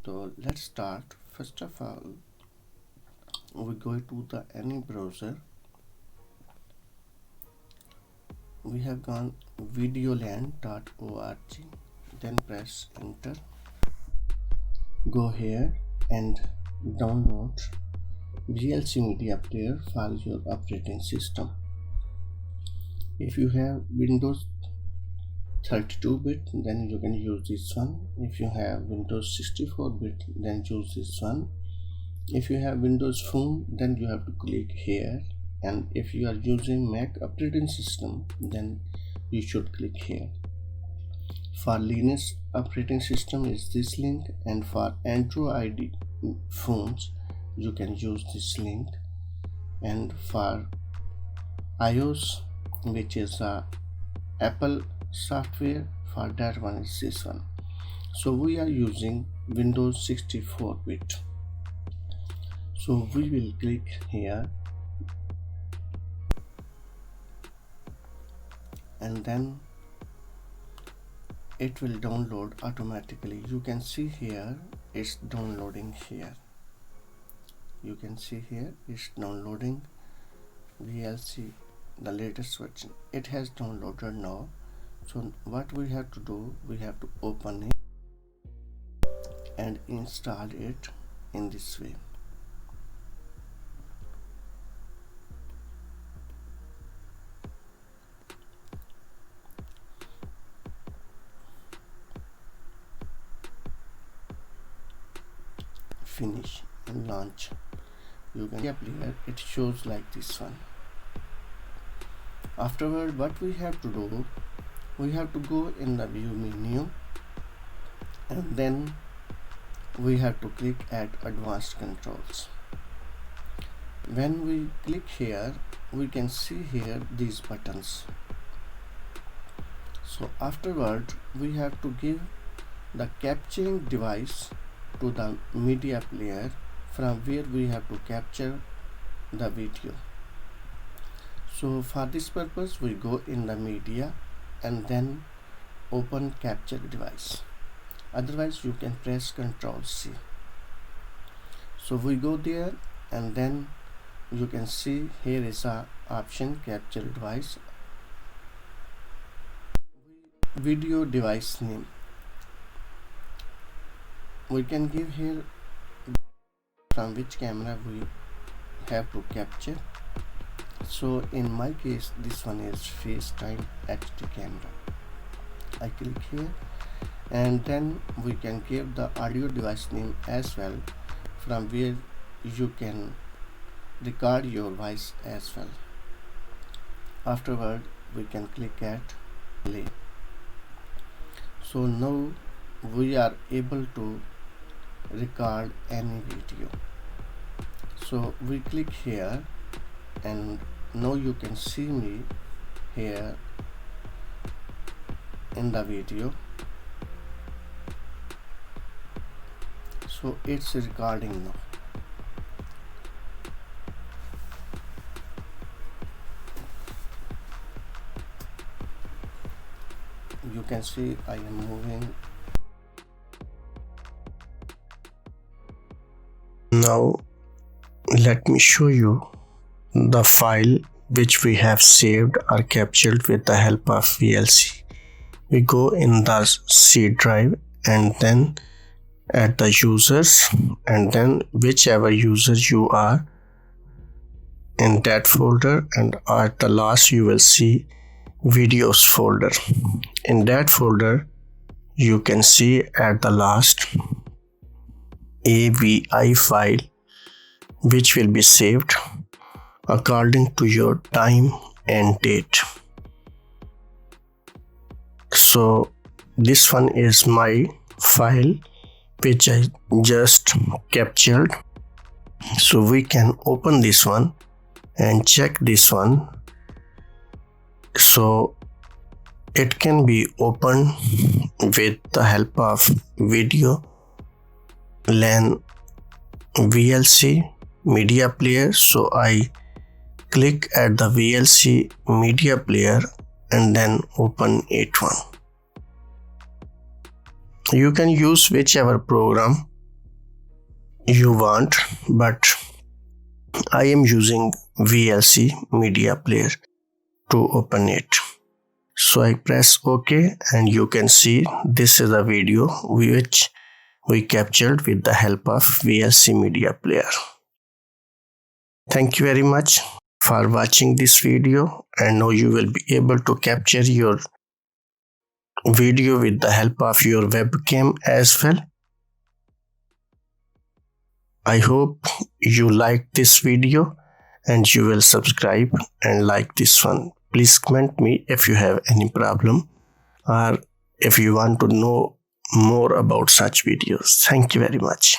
So let's start. First of all, we go to the any browser. We have gone videoland.org, then press enter. Go here and download VLC media player for your operating system. If you have Windows 32-bit, then you can use this one. If you have Windows 64-bit, then choose this one. If you have Windows Phone, then you have to click here, and if you are using Mac operating system, then you should click here. For Linux operating system is this link, and for Android phones you can use this link, and for iOS, which is Apple software, for that one is this one. So we are using Windows 64-bit. So we will click here, and then it will download automatically. You can see here it's downloading here. You can see here it's downloading VLC, the latest version. It has downloaded now. So what we have to do, we have to open it and install it in this way. Finish and launch. You can player, it shows like this one. Afterward, what we have to do, we have to go in the view menu, and then we have to click at advanced controls. When we click here, we can see here these buttons. So afterward, we have to give the capturing device to the media player from where we have to capture the video. So for this purpose, we go in the media and then open capture device. Otherwise you can press Ctrl C. So we go there, and then you can see here is a option capture device, video device name. We can give here from which camera we have to capture. So in my case, this one is FaceTime HD camera. I click here, and then we can give the audio device name as well, from where you can record your voice as well. Afterward, we can click at play. So now we are able to record any video. So we click here, and now you can see me here in the video. So it's recording now. You can see I am moving. Now let me show you the file which we have saved or captured with the help of VLC. We go in the C drive, and then at the users, and then whichever user you are in that folder, and at the last you will see videos folder. In that folder you can see at the last AVI file, which will be saved according to your time and date. So this one is my file which I just captured. So we can open this one and check this one. So it can be opened with the help of video LAN VLC media player. So I click at the VLC media player and then open it one. You can use whichever program you want, but I am using VLC media player to open it. So I press OK, and you can see this is a video which we captured with the help of VLC media player. Thank you very much for watching this video, and now you will be able to capture your video with the help of your webcam as well. I hope you like this video and you will subscribe and like this one. Please comment me if you have any problem or if you want to know more about such videos. Thank you very much.